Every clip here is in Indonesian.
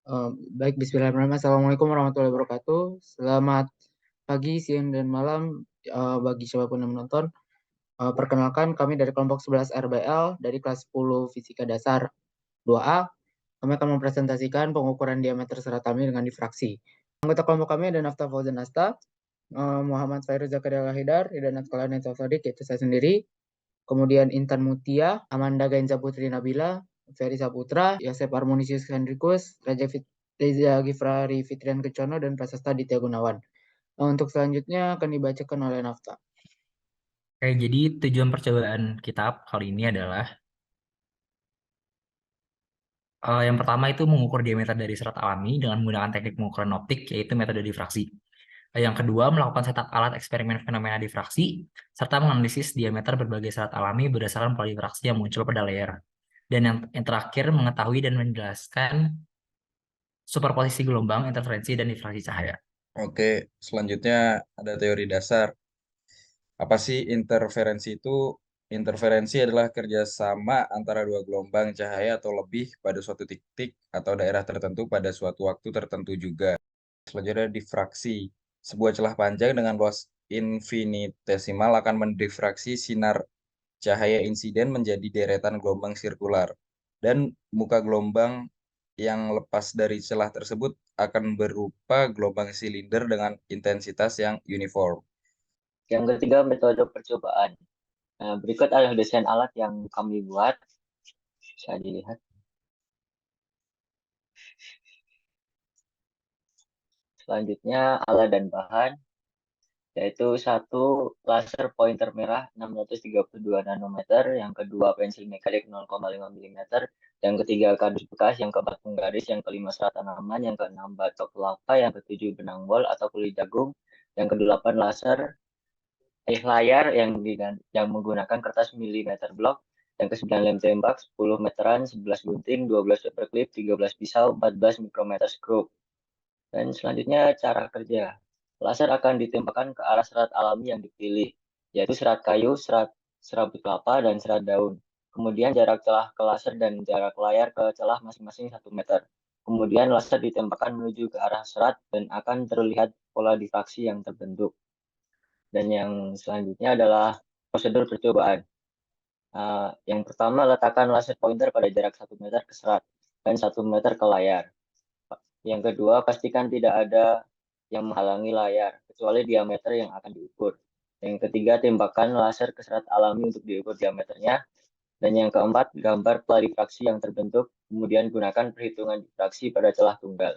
Baik, bismillahirrahmanirrahim. Assalamualaikum warahmatullahi wabarakatuh. Selamat pagi, siang, dan malam bagi siapapun yang menonton. Perkenalkan, kami dari kelompok 11 RBL dari kelas 10 Fisika Dasar 2A. Kami akan mempresentasikan pengukuran diameter serat alami dengan difraksi. Anggota kelompok kami ada Nafta Fauzan Asta, Muhammad Fairuz Zakaria Lahidar, Ridwan Atkala Neta Sodik, yaitu saya sendiri. Kemudian Intan Mutia, Amanda Gainza Putri Nabila, Ferry Saputra, Yosep Harmonisius Hendrikus, Reza Gifrari Fitrian Kecono, dan Prasasta Ditya Gunawan. Untuk selanjutnya akan dibacakan oleh Nafta. Oke, jadi tujuan percobaan kita kali ini adalah yang pertama itu mengukur diameter dari serat alami dengan menggunakan teknik pengukuran optik, yaitu metode difraksi. Yang kedua, melakukan setup alat eksperimen fenomena difraksi, serta menganalisis diameter berbagai serat alami berdasarkan pola difraksi yang muncul pada layer. Dan yang terakhir, mengetahui dan menjelaskan superposisi gelombang, interferensi, dan difraksi cahaya. Oke, selanjutnya ada teori dasar. Apa sih interferensi itu? Interferensi adalah kerjasama antara dua gelombang cahaya atau lebih pada suatu titik atau daerah tertentu pada suatu waktu tertentu juga. Selanjutnya ada difraksi. Sebuah celah panjang dengan luas infinitesimal akan mendifraksi sinar cahaya insiden menjadi deretan gelombang sirkular. Dan muka gelombang yang lepas dari celah tersebut akan berupa gelombang silinder dengan intensitas yang uniform. Yang ketiga, metode percobaan. Berikut adalah desain alat yang kami buat. Bisa dilihat. Selanjutnya, alat dan bahan, yaitu satu laser pointer merah 632 nanometer, yang kedua pensil mekanik 0,5 mm, yang ketiga kardus bekas, yang keempat penggaris, yang kelima serat tanaman, yang keenam batok kelapa, yang ketujuh benang bol atau kulit jagung, yang kedelapan laser layar yang menggunakan kertas milimeter blok, yang ke-9 lem tembak, 10 meteran, 11 gunting, 12 paperclip, 13 pisau, 14 mikrometer skrup. Dan selanjutnya cara kerja. Laser akan ditembakkan ke arah serat alami yang dipilih, yaitu serat kayu, serabut kelapa, dan serat daun. Kemudian jarak celah ke laser dan jarak layar ke celah masing-masing 1 meter. Kemudian laser ditembakkan menuju ke arah serat dan akan terlihat pola difraksi yang terbentuk. Dan yang selanjutnya adalah prosedur percobaan. Yang pertama, letakkan laser pointer pada jarak 1 meter ke serat dan 1 meter ke layar. Yang kedua, pastikan tidak ada yang menghalangi layar, kecuali diameter yang akan diukur. Yang ketiga, tembakkan laser ke serat alami untuk diukur diameternya. Dan yang keempat, gambar pola difraksi yang terbentuk, kemudian gunakan perhitungan difraksi pada celah tunggal.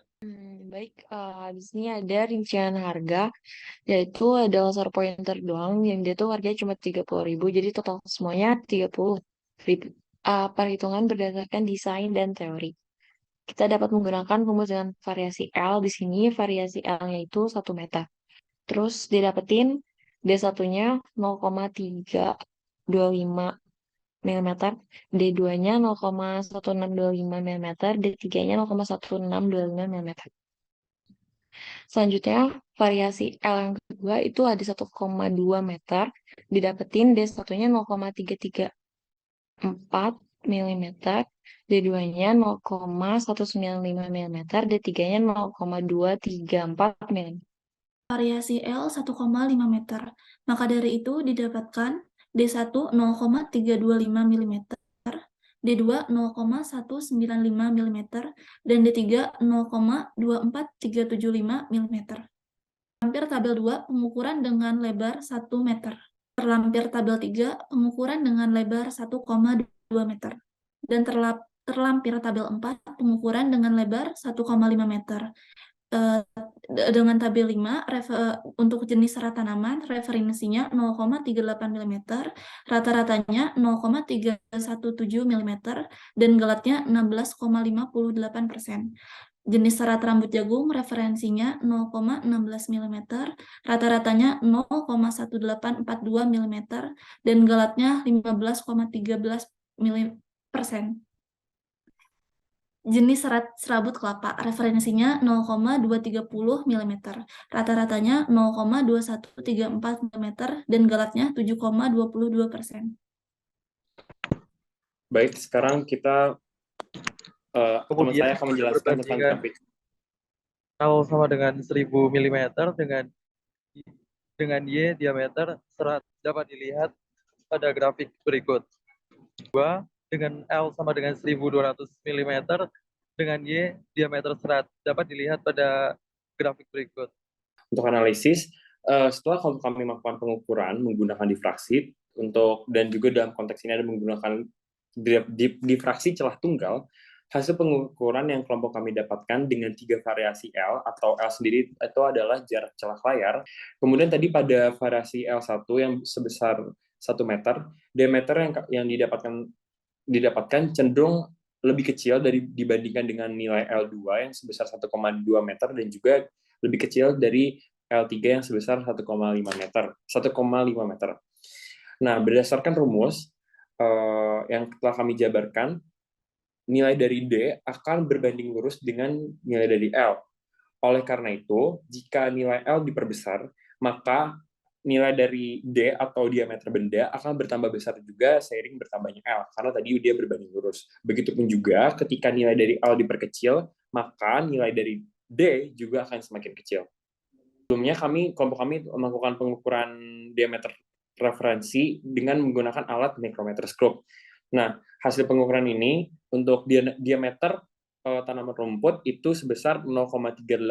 Baik, di sini ada rincian harga, yaitu ada laser pointer doang, yang dia tuh harganya cuma 30.000, jadi total semuanya 30.000. Perhitungan berdasarkan desain dan teori. Kita dapat menggunakan rumus dengan variasi L. Di sini variasi L-nya itu 1 meter. Terus didapetin D1-nya 0,325 mm, D2-nya 0,1625 mm, D3-nya 0,1625 mm. Selanjutnya, variasi L yang kedua itu ada 1,2 meter, didapetin D1-nya 0,334 mm, D2-nya 0,195 mm, D3-nya 0,234 mm. Variasi L 1,5 meter. Maka dari itu didapatkan D1 0,325 mm, D2 0,195 mm, dan D3 0,24375 mm. Terlampir tabel 2, pengukuran dengan lebar 1 meter. Terlampir tabel 3, pengukuran dengan lebar 1,2 meter. Dan terlampir tabel 4, pengukuran dengan lebar 1,5 meter. Dengan tabel 5, untuk jenis serat tanaman, referensinya 0,38 mm, rata-ratanya 0,317 mm, dan gelatnya 16,58%. Jenis serat rambut jagung, referensinya 0,16 mm, rata-ratanya 0,1842 mm, dan gelatnya 15,13%. Jenis serat serabut kelapa, referensinya 0,230 mm, rata-ratanya 0,2134 mm, dan gelatnya 7,22%. Baik, sekarang kita teman Kemudian saya akan menjelaskan tentang perbandingan grafik. L sama dengan 1000 mm dengan Y diameter serat dapat dilihat pada grafik berikut. 2 dengan L sama dengan 1200 mm dengan Y diameter serat dapat dilihat pada grafik berikut. Untuk analisis, setelah kami melakukan pengukuran menggunakan difraksi dan juga dalam konteks ini ada menggunakan difraksi celah tunggal, hasil pengukuran yang kelompok kami dapatkan dengan 3 variasi L atau L sendiri itu adalah jarak celah layar. Kemudian tadi pada variasi L1 yang sebesar 1 meter, diameter yang didapatkan cenderung lebih kecil dibandingkan dengan nilai L2 yang sebesar 1,2 meter dan juga lebih kecil dari L3 yang sebesar 1,5 meter. Nah, berdasarkan rumus yang telah kami jabarkan, nilai dari D akan berbanding lurus dengan nilai dari L. Oleh karena itu, jika nilai L diperbesar, maka nilai dari D atau diameter benda akan bertambah besar juga seiring bertambahnya L, karena tadi dia berbanding lurus. Begitupun juga ketika nilai dari L diperkecil, maka nilai dari D juga akan semakin kecil. Sebelumnya kelompok kami melakukan pengukuran diameter referensi dengan menggunakan alat micrometerscope. Nah, hasil pengukuran ini untuk diameter tanaman rumput itu sebesar 0,38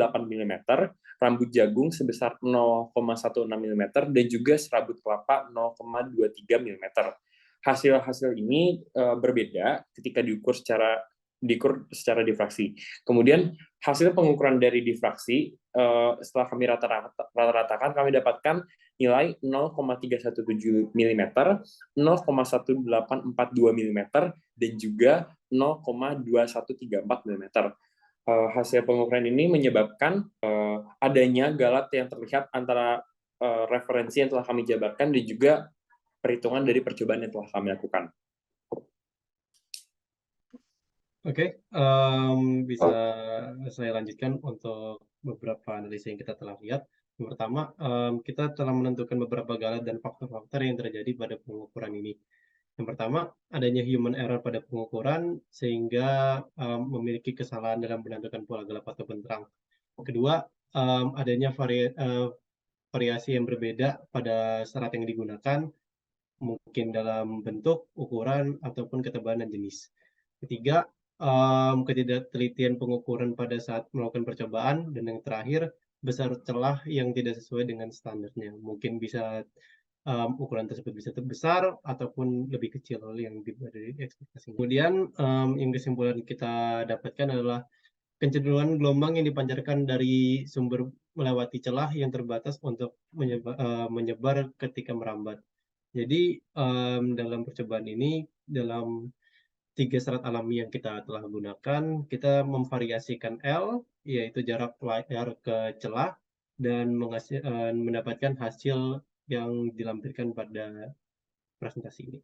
mm, rambut jagung sebesar 0,16 mm, dan juga serabut kelapa 0,23 mm. Hasil-hasil ini berbeda ketika diukur secara difraksi. Kemudian hasil pengukuran dari difraksi setelah kami rata-ratakan, kami dapatkan nilai 0,317 mm, 0,1842 mm, dan juga 0,2134 mm. Hasil pengukuran ini menyebabkan adanya galat yang terlihat antara referensi yang telah kami jabarkan dan juga perhitungan dari percobaan yang telah kami lakukan. Oke, bisa saya lanjutkan untuk beberapa analisa yang kita telah lihat. Yang pertama, kita telah menentukan beberapa galat dan faktor-faktor yang terjadi pada pengukuran ini. Yang pertama, adanya human error pada pengukuran sehingga memiliki kesalahan dalam menentukan pola gelap ataupun terang. Kedua, adanya variasi yang berbeda pada serat yang digunakan, mungkin dalam bentuk, ukuran, ataupun ketebalan dan jenis. Ketiga, ketidaktelitian pengukuran pada saat melakukan percobaan, dan yang terakhir, besar celah yang tidak sesuai dengan standarnya. Mungkin bisa ukuran tersebut bisa besar ataupun lebih kecil yang dari ekspektasi. Kemudian yang kesimpulan kita dapatkan adalah kecenderungan gelombang yang dipancarkan dari sumber melewati celah yang terbatas untuk menyebar ketika merambat. Jadi dalam percobaan ini, dalam 3 serat alami yang kita telah gunakan, kita memvariasikan L, yaitu jarak layar ke celah, dan mendapatkan hasil yang dilampirkan pada presentasi ini.